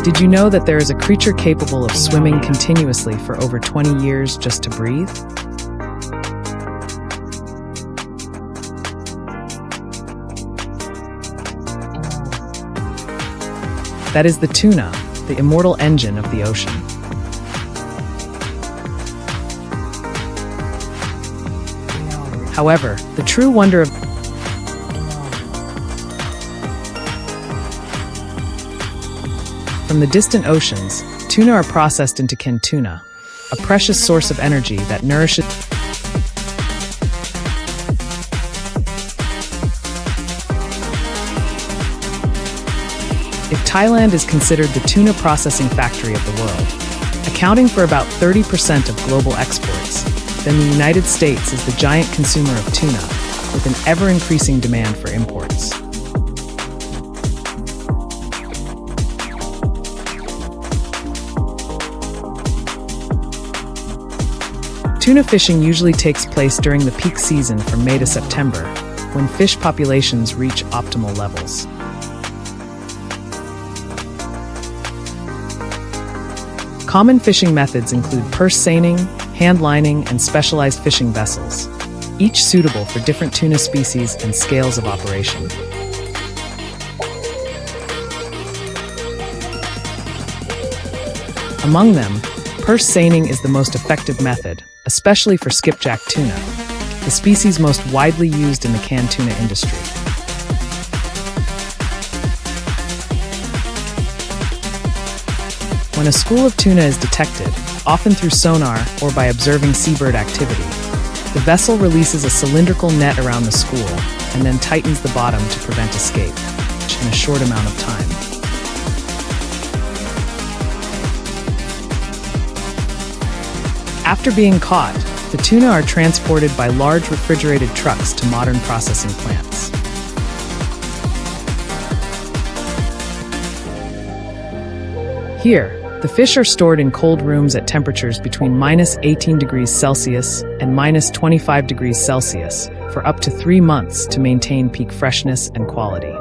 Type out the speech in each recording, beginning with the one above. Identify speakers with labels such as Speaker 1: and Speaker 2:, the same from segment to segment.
Speaker 1: Did you know that there is a creature capable of swimming continuously for over 20 years just to breathe? That is the tuna, the immortal engine of the ocean. However, the true wonder of From the distant oceans, tuna are processed into canned tuna, a precious source of energy that nourishes. If Thailand is considered the tuna processing factory of the world, accounting for about 30% of global exports, then the United States is the giant consumer of tuna, with an ever-increasing demand for imports. Tuna fishing usually takes place during the peak season from May to September, when fish populations reach optimal levels. Common fishing methods include purse seining, hand lining, and specialized fishing vessels, each suitable for different tuna species and scales of operation. Among them, purse seining is the most effective method, especially for skipjack tuna, the species most widely used in the canned tuna industry. When a school of tuna is detected, often through sonar or by observing seabird activity, the vessel releases a cylindrical net around the school and then tightens the bottom to prevent escape, in a short amount of time. After being caught, the tuna are transported by large refrigerated trucks to modern processing plants. Here, the fish are stored in cold rooms at temperatures between -18 degrees Celsius and -25 degrees Celsius for up to 3 months to maintain peak freshness and quality.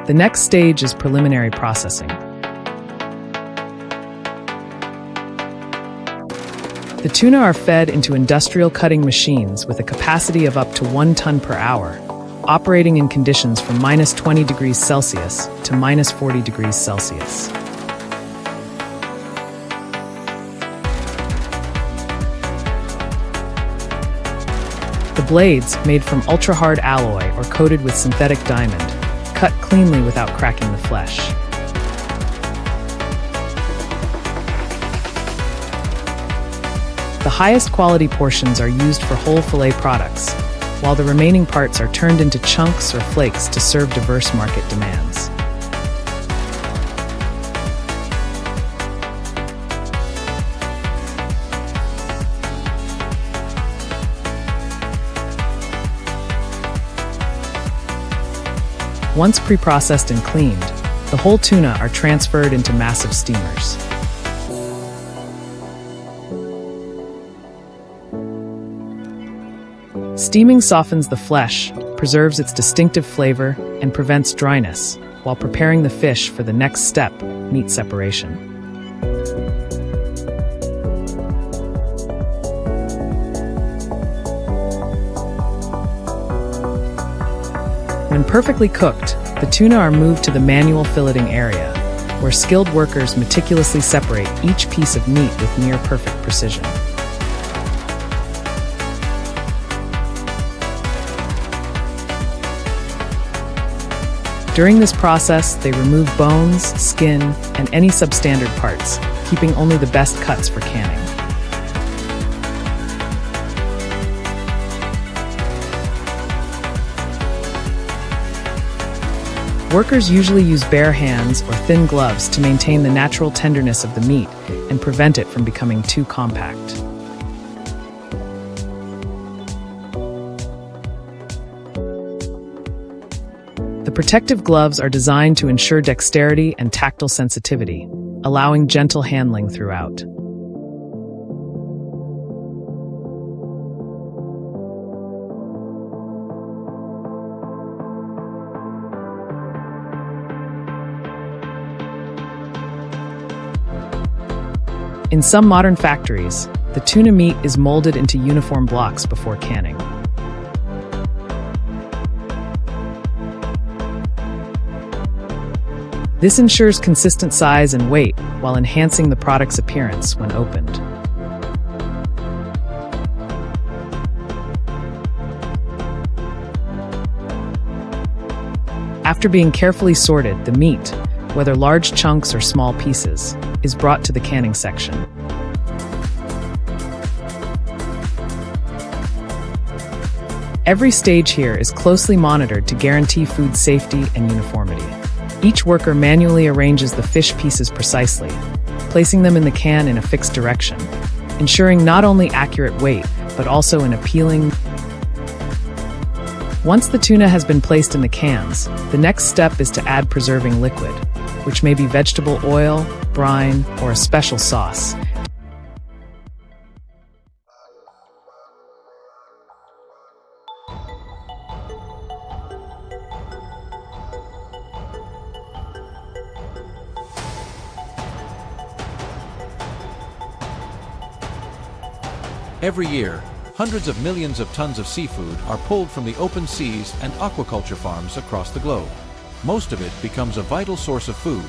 Speaker 1: The next stage is preliminary processing. The tuna are fed into industrial cutting machines with a capacity of up to 1 ton per hour, operating in conditions from -20 degrees Celsius to -40 degrees Celsius. The blades, made from ultra-hard alloy or coated with synthetic diamond, cut cleanly without cracking the flesh. The highest quality portions are used for whole fillet products, while the remaining parts are turned into chunks or flakes to serve diverse market demands. Once pre-processed and cleaned, the whole tuna are transferred into massive steamers. Steaming softens the flesh, preserves its distinctive flavor, and prevents dryness, while preparing the fish for the next step, meat separation. When perfectly cooked, the tuna are moved to the manual filleting area, where skilled workers meticulously separate each piece of meat with near-perfect precision. During this process, they remove bones, skin, and any substandard parts, keeping only the best cuts for canning. Workers usually use bare hands or thin gloves to maintain the natural tenderness of the meat and prevent it from becoming too compact. The protective gloves are designed to ensure dexterity and tactile sensitivity, allowing gentle handling throughout. In some modern factories, the tuna meat is molded into uniform blocks before canning. This ensures consistent size and weight while enhancing the product's appearance when opened. After being carefully sorted, the meat, whether large chunks or small pieces, is brought to the canning section. Every stage here is closely monitored to guarantee food safety and uniformity. Each worker manually arranges the fish pieces precisely, placing them in the can in a fixed direction, ensuring not only accurate weight, but also an appealing. Once the tuna has been placed in the cans, the next step is to add preserving liquid, which may be vegetable oil, brine, or a special sauce.
Speaker 2: Every year, hundreds of millions of tons of seafood are pulled from the open seas and aquaculture farms across the globe. Most of it becomes a vital source of food,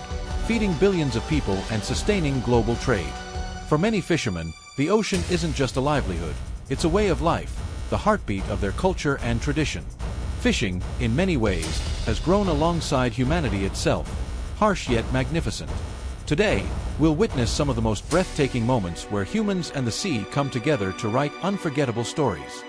Speaker 2: feeding billions of people and sustaining global trade. For many fishermen, the ocean isn't just a livelihood, it's a way of life, the heartbeat of their culture and tradition. Fishing, in many ways, has grown alongside humanity itself, harsh yet magnificent. Today, we'll witness some of the most breathtaking moments where humans and the sea come together to write unforgettable stories.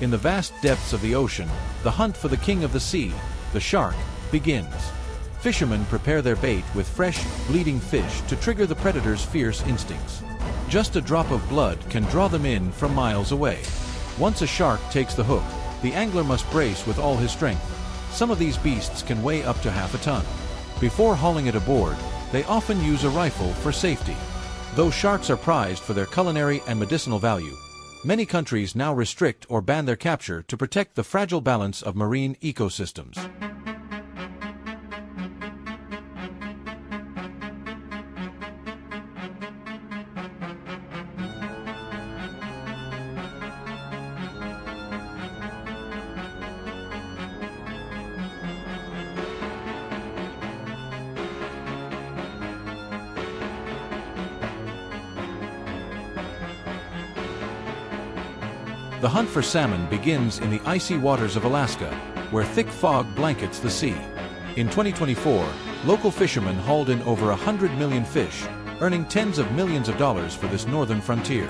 Speaker 2: In the vast depths of the ocean, the hunt for the king of the sea, the shark, begins. Fishermen prepare their bait with fresh, bleeding fish to trigger the predator's fierce instincts. Just a drop of blood can draw them in from miles away. Once a shark takes the hook, the angler must brace with all his strength. Some of these beasts can weigh up to half a ton. Before hauling it aboard, they often use a rifle for safety. Though sharks are prized for their culinary and medicinal value, many countries now restrict or ban their capture to protect the fragile balance of marine ecosystems. The hunt for salmon begins in the icy waters of Alaska, where thick fog blankets the sea. In 2024, local fishermen hauled in over 100 million fish, earning tens of millions of dollars for this northern frontier.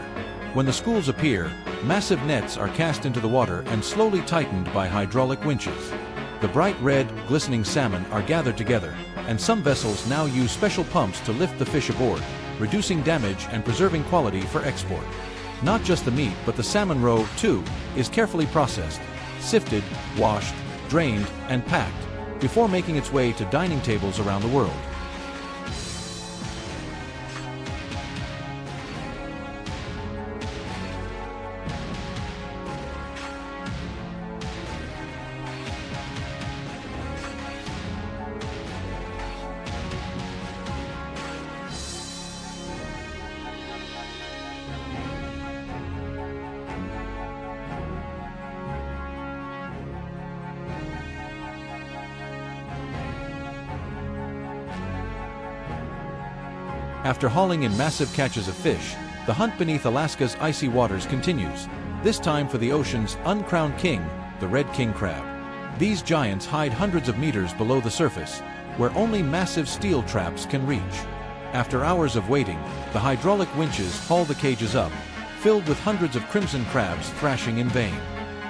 Speaker 2: When the schools appear, massive nets are cast into the water and slowly tightened by hydraulic winches. The bright red, glistening salmon are gathered together, and some vessels now use special pumps to lift the fish aboard, reducing damage and preserving quality for export. Not just the meat, but the salmon roe, too, is carefully processed, sifted, washed, drained, and packed, before making its way to dining tables around the world. After hauling in massive catches of fish, the hunt beneath Alaska's icy waters continues, this time for the ocean's uncrowned king, the red king crab. These giants hide hundreds of meters below the surface, where only massive steel traps can reach. After hours of waiting, the hydraulic winches haul the cages up, filled with hundreds of crimson crabs thrashing in vain.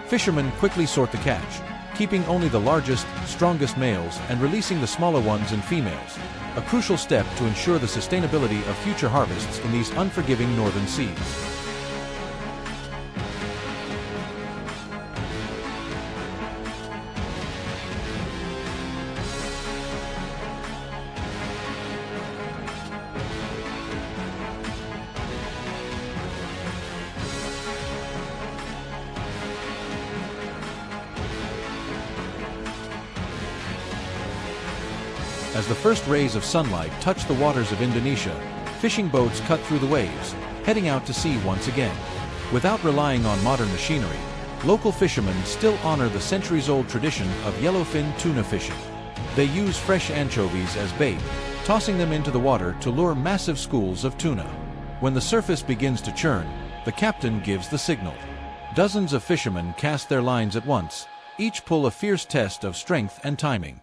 Speaker 2: Fishermen quickly sort the catch, keeping only the largest, strongest males and releasing the smaller ones and females, a crucial step to ensure the sustainability of future harvests in these unforgiving northern seas. As the first rays of sunlight touch the waters of Indonesia, fishing boats cut through the waves, heading out to sea once again. Without relying on modern machinery, local fishermen still honor the centuries-old tradition of yellowfin tuna fishing. They use fresh anchovies as bait, tossing them into the water to lure massive schools of tuna. When the surface begins to churn, the captain gives the signal. Dozens of fishermen cast their lines at once, each pull a fierce test of strength and timing.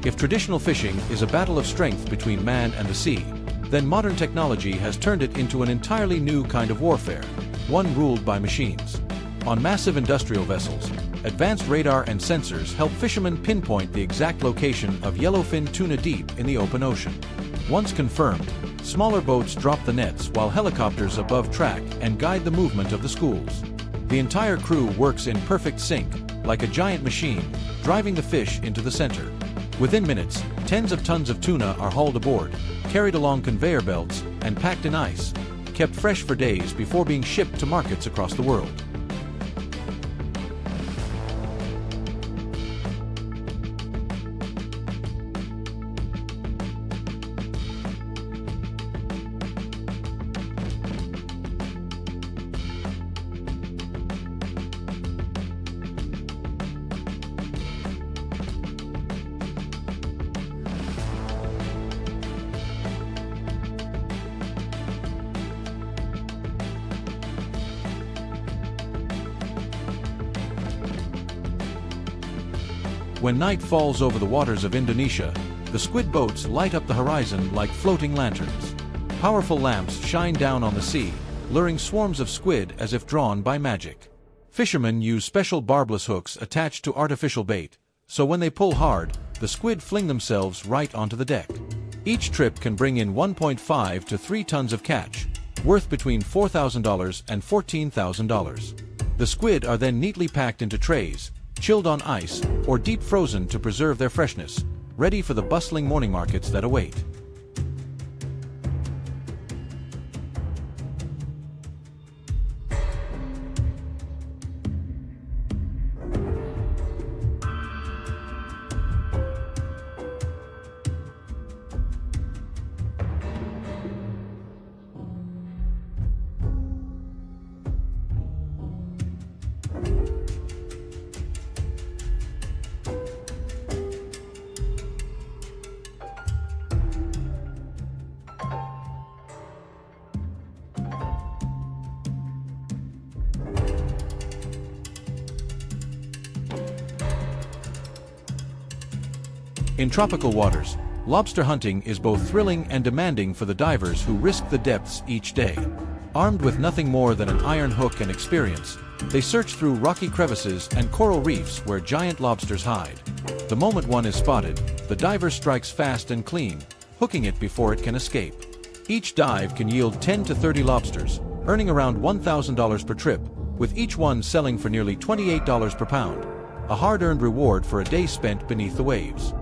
Speaker 2: If traditional fishing is a battle of strength between man and the sea, then modern technology has turned it into an entirely new kind of warfare, one ruled by machines. On massive industrial vessels, advanced radar and sensors help fishermen pinpoint the exact location of yellowfin tuna deep in the open ocean. Once confirmed, smaller boats drop the nets while helicopters above track and guide the movement of the schools. The entire crew works in perfect sync, like a giant machine, driving the fish into the center. Within minutes, tens of tons of tuna are hauled aboard, carried along conveyor belts, and packed in ice, kept fresh for days before being shipped to markets across the world. When night falls over the waters of Indonesia, the squid boats light up the horizon like floating lanterns. Powerful lamps shine down on the sea, luring swarms of squid as if drawn by magic. Fishermen use special barbless hooks attached to artificial bait, so when they pull hard, the squid fling themselves right onto the deck. Each trip can bring in 1.5 to 3 tons of catch, worth between $4,000 and $14,000. The squid are then neatly packed into trays, chilled on ice, or deep frozen to preserve their freshness, ready for the bustling morning markets that await. In tropical waters, lobster hunting is both thrilling and demanding for the divers who risk the depths each day. Armed with nothing more than an iron hook and experience, they search through rocky crevices and coral reefs where giant lobsters hide. The moment one is spotted, the diver strikes fast and clean, hooking it before it can escape. Each dive can yield 10 to 30 lobsters, earning around $1,000 per trip, with each one selling for nearly $28 per pound, a hard-earned reward for a day spent beneath the waves.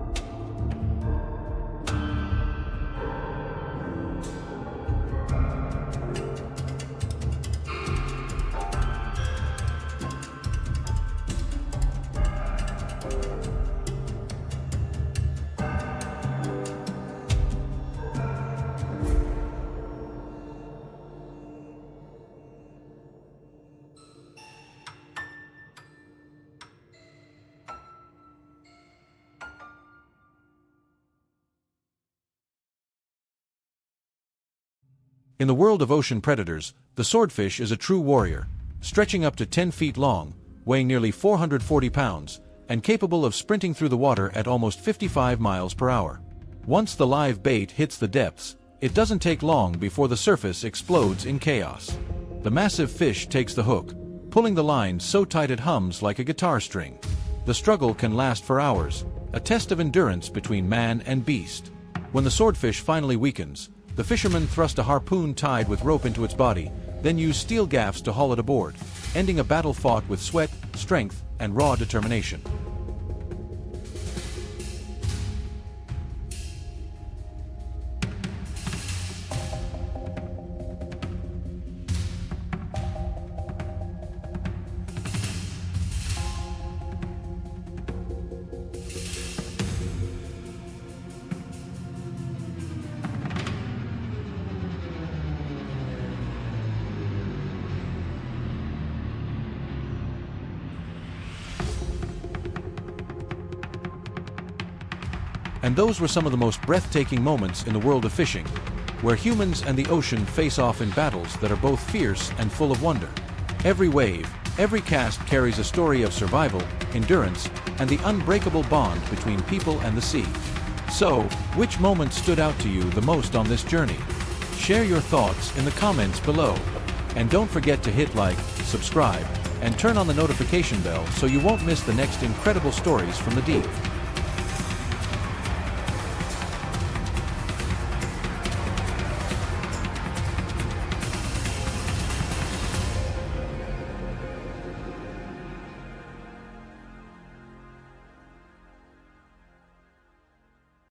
Speaker 2: In the world of ocean predators, the swordfish is a true warrior, stretching up to 10 feet long, weighing nearly 440 pounds, and capable of sprinting through the water at almost 55 miles per hour. Once the live bait hits the depths, It doesn't take long before the surface explodes in chaos. The massive fish takes the hook, pulling the line so tight it hums like a guitar string. The struggle can last for hours, a test of endurance between man and beast. When the swordfish finally weakens, the fishermen thrust a harpoon tied with rope into its body, then use steel gaffs to haul it aboard, ending a battle fought with sweat, strength, and raw determination. And those were some of the most breathtaking moments in the world of fishing, where humans and the ocean face off in battles that are both fierce and full of wonder. Every wave, every cast carries a story of survival, endurance, and the unbreakable bond between people and the sea. So, which moment stood out to you the most on this journey? Share your thoughts in the comments below. And don't forget to hit like, subscribe, and turn on the notification bell so you won't miss the next incredible stories from the deep.